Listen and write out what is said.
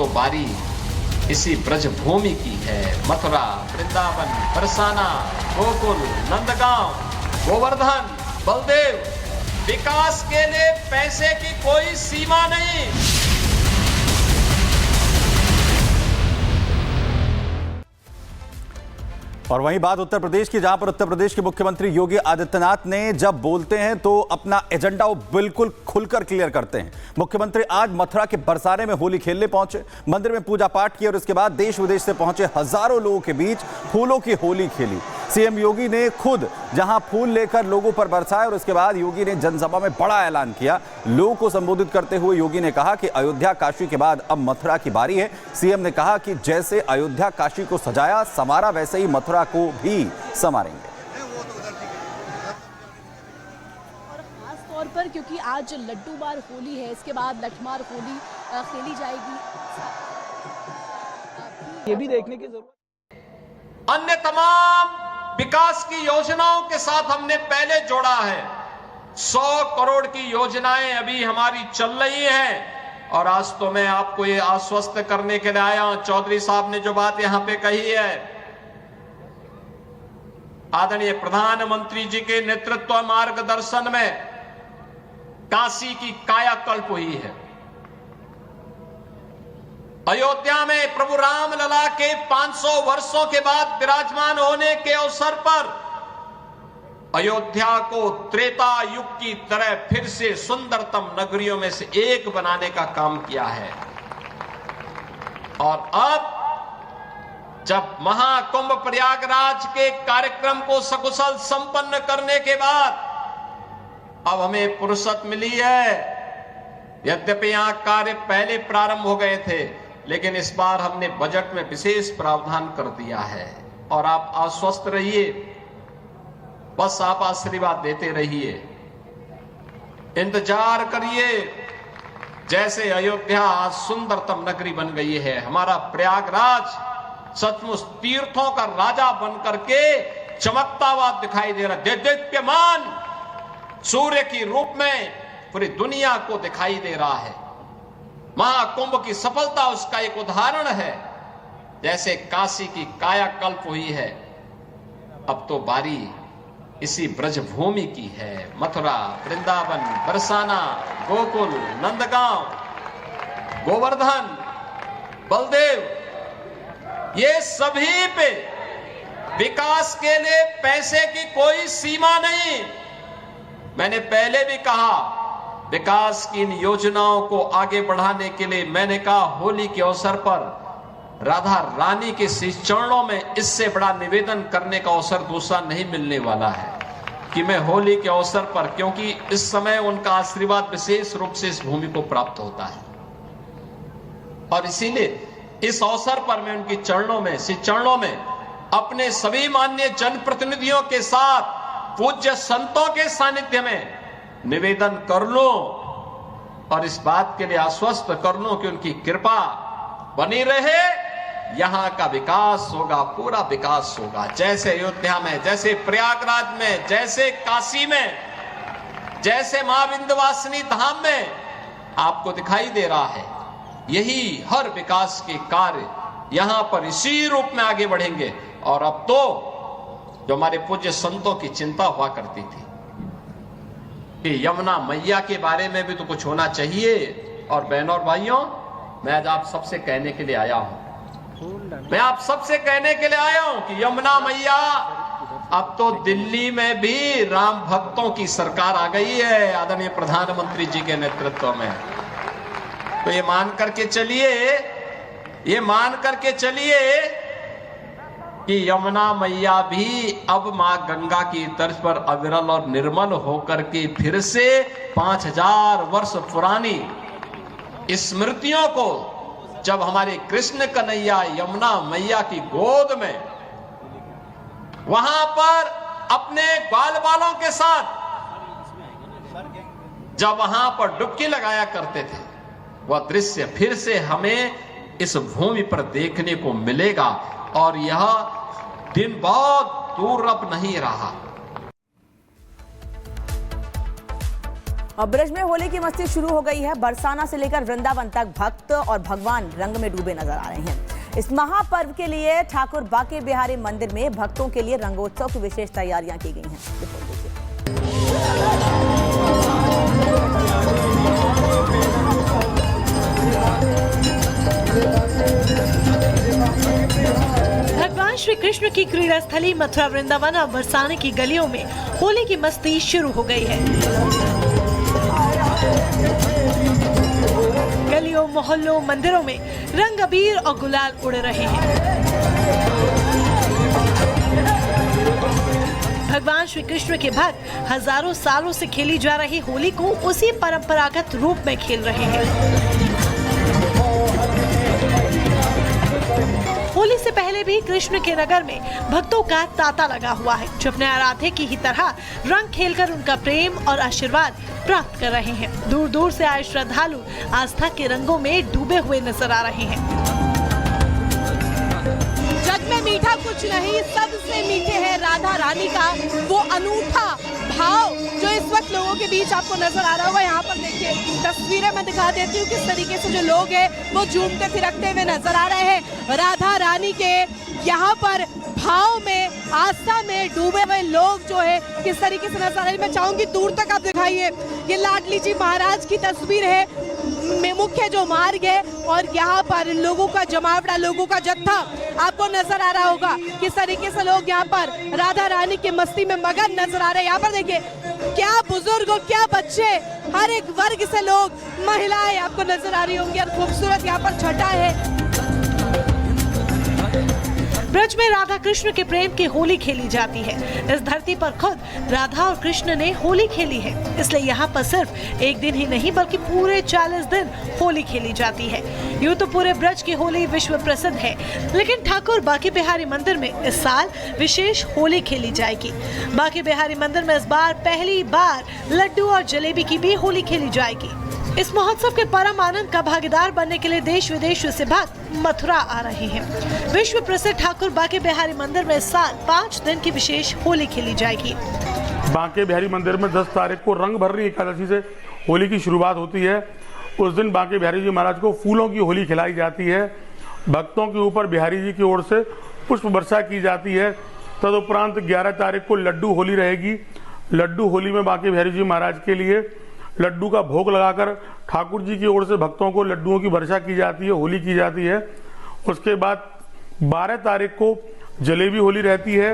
तो बारी इसी ब्रजभूमि की है। मथुरा, वृंदावन, बरसाना, गोकुल, नंदगांव, गोवर्धन, बलदेव, विकास के लिए पैसे की कोई सीमा नहीं। और वहीं बात उत्तर प्रदेश की, जहां पर उत्तर प्रदेश के मुख्यमंत्री योगी आदित्यनाथ ने जब बोलते हैं तो अपना एजेंडा वो बिल्कुल खुलकर क्लियर करते हैं। मुख्यमंत्री आज मथुरा के बरसाने में होली खेलने पहुंचे, मंदिर में पूजा पाठ किया और उसके बाद देश विदेश से पहुंचे हजारों लोगों के बीच फूलों की होली खेली। सीएम योगी ने खुद जहां फूल लेकर लोगों पर बरसाए और उसके बाद योगी ने जनसभा में बड़ा ऐलान किया। लोगों को संबोधित करते हुए योगी ने कहा कि अयोध्या काशी के बाद अब मथुरा की बारी है। सीएम ने कहा कि जैसे अयोध्या काशी को सजाया संवारा, वैसे ही मथुरा को भी संवारेंगे। और खास तौर पर क्योंकि आज लड्डू बार होली है, इसके बाद लठमार होली खेली जाएगी। ये भी देखने की जरूरत। अन्य तमाम विकास की योजनाओं के साथ हमने पहले जोड़ा है। 100 करोड़ की योजनाएं अभी हमारी चल रही हैं और आज तो मैं आपको ये आश्वस्त करने के लिए आया हूं। चौधरी साहब ने जो बात यहां पे कही है, आदरणीय प्रधानमंत्री जी के नेतृत्व मार्गदर्शन में काशी की कायाकल्प हुई है। अयोध्या में प्रभु राम लला के 500 वर्षों के बाद विराजमान होने के अवसर पर अयोध्या को त्रेता युग की तरह फिर से सुंदरतम नगरियों में से एक बनाने का काम किया है। और अब जब महाकुंभ प्रयागराज के कार्यक्रम को सकुशल संपन्न करने के बाद अब हमें फुर्सत मिली है। यद्यपि यहां कार्य पहले प्रारंभ हो गए थे, लेकिन इस बार हमने बजट में विशेष प्रावधान कर दिया है। और आप आश्वस्त रहिए, बस आप आशीर्वाद देते रहिए, इंतजार करिए। जैसे अयोध्या आज सुंदरतम नगरी बन गई है, हमारा प्रयागराज सचमुच तीर्थों का राजा बनकर के चमकता हुआ दिखाई दे रहा है। दीप्यमान सूर्य की रूप में पूरी दुनिया को दिखाई दे रहा है। महाकुंभ की सफलता उसका एक उदाहरण है। जैसे काशी की कायाकल्प हुई है, अब तो बारी इसी ब्रजभूमि की है। मथुरा, वृंदावन, बरसाना, गोकुल, नंदगांव, गोवर्धन, बलदेव, ये सभी पे विकास के लिए पैसे की कोई सीमा नहीं। मैंने पहले भी कहा, विकास की इन योजनाओं को आगे बढ़ाने के लिए मैंने कहा होली के अवसर पर राधा रानी के चरणों में इससे बड़ा निवेदन करने का अवसर दूसरा नहीं मिलने वाला है कि मैं होली के अवसर पर, क्योंकि इस समय उनका आशीर्वाद विशेष रूप से इस भूमि को प्राप्त होता है और इसीलिए इस अवसर पर मैं उनके चरणों में अपने सभी माननीय जनप्रतिनिधियों के साथ पूज्य संतों के सानिध्य में निवेदन कर लूं और इस बात के लिए आश्वस्त कर लूं कि उनकी कृपा बनी रहे। यहां का विकास होगा, पूरा विकास होगा। जैसे अयोध्या में, जैसे प्रयागराज में, जैसे काशी में, जैसे मां विंध्यवासिनी धाम में आपको दिखाई दे रहा है, यही हर विकास के कार्य यहां पर इसी रूप में आगे बढ़ेंगे। और अब तो जो हमारे पूज्य संतों की चिंता हुआ करती थी कि यमुना मैया के बारे में भी तो कुछ होना चाहिए। और बहनों और भाइयों, मैं आज आप सबसे कहने के लिए आया हूं, कि यमुना मैया, अब तो दिल्ली में भी राम भक्तों की सरकार आ गई है आदरणीय प्रधानमंत्री जी के नेतृत्व में। तो ये मान करके चलिए कि यमुना मैया भी अब मां गंगा की तर्ज पर अविरल और निर्मल होकर के फिर से 5000 वर्ष पुरानी स्मृतियों को, जब हमारे कृष्ण कन्हैया यमुना मैया की गोद में वहां पर अपने बाल बालों के साथ जब वहां पर डुबकी लगाया करते थे, वह दृश्य फिर से हमें इस भूमि पर देखने को मिलेगा। और यह दिन बहुत दूर अब नहीं रहा। और ब्रज में होली की मस्ती शुरू हो गई है। बरसाना से लेकर वृंदावन तक भक्त और भगवान रंग में डूबे नजर आ रहे हैं। इस महापर्व के लिए ठाकुर बांके बिहारी मंदिर में भक्तों के लिए रंगोत्सव की विशेष तैयारियां की गई हैं। भगवान श्री कृष्ण की क्रीड़ा स्थली मथुरा, वृंदावन और बरसाने की गलियों में होली की मस्ती शुरू हो गई है। गलियों, मोहल्लों, मंदिरों में रंग, अबीर और गुलाल उड़ रहे हैं। भगवान श्री कृष्ण के भक्त हजारों सालों से खेली जा रही होली को उसी परंपरागत रूप में खेल रहे हैं। होली से पहले भी कृष्ण के नगर में भक्तों का तांता लगा हुआ है, जो अपने आराध्य की ही तरह रंग खेलकर उनका प्रेम और आशीर्वाद प्राप्त कर रहे हैं। दूर दूर से आए श्रद्धालु आस्था के रंगों में डूबे हुए नजर आ रहे हैं। जग में मीठा कुछ नहीं, सबसे मीठे है राधा रानी का वो अनूठा भाव जो इस वक्त लोगों के बीच आपको नजर आ रहा होगा। यहाँ पर देखिए तस्वीरें मैं दिखा देती हूँ किस तरीके से जो लोग हैं वो झूमते थिरकते हुए नजर आ रहे हैं। राधा रानी के यहाँ पर भाव में, आस्था में डूबे हुए लोग जो है किस तरीके से नजर आ रहे हैं। मैं चाहूंगी दूर तक आप दिखाइए, ये लाडली जी महाराज की तस्वीर है। मुख्य जो मार्ग है और यहाँ पर लोगों का जमावड़ा, लोगों का जत्था आपको नजर आ रहा होगा किस तरीके से लोग यहाँ पर राधा रानी की मस्ती में मगन नजर आ रहे हैं। यहाँ पर देखिए क्या बुजुर्ग और क्या बच्चे, हर एक वर्ग से लोग, महिलाएं आपको नजर आ रही होंगी और खूबसूरत यहाँ पर छटा है। ब्रज में राधा कृष्ण के प्रेम की होली खेली जाती है। इस धरती पर खुद राधा और कृष्ण ने होली खेली है, इसलिए यहाँ पर सिर्फ एक दिन ही नहीं बल्कि पूरे 40 दिन होली खेली जाती है। यूँ तो पूरे ब्रज की होली विश्व प्रसिद्ध है, लेकिन ठाकुर बांके बिहारी मंदिर में इस साल विशेष होली खेली जाएगी। बांके बिहारी मंदिर में इस बार पहली बार लड्डू और जलेबी की भी होली खेली जाएगी। इस महोत्सव के परम आनंद का भागीदार बनने के लिए देश विदेश से भक्त मथुरा आ रहे हैं। विश्व प्रसिद्ध ठाकुर बांके बिहारी मंदिर में इस साल 5 दिन की विशेष होली खेली जाएगी। बांके बिहारी मंदिर में 10 तारीख को रंग भरनी एकादशी से होली की शुरुआत होती है। उस दिन बांके बिहारी जी महाराज को फूलों की होली खिलाई जाती है। भक्तों के ऊपर बिहारी जी की ओर से पुष्प वर्षा की जाती है। तदुपरांत 11 तारीख को लड्डू होली रहेगी। लड्डू होली में बांके बिहारी जी महाराज के लिए लड्डू का भोग लगाकर ठाकुर जी की ओर से भक्तों को लड्डुओं की वर्षा की जाती है, होली की जाती है। उसके बाद 12 तारीख को जलेबी होली रहती है।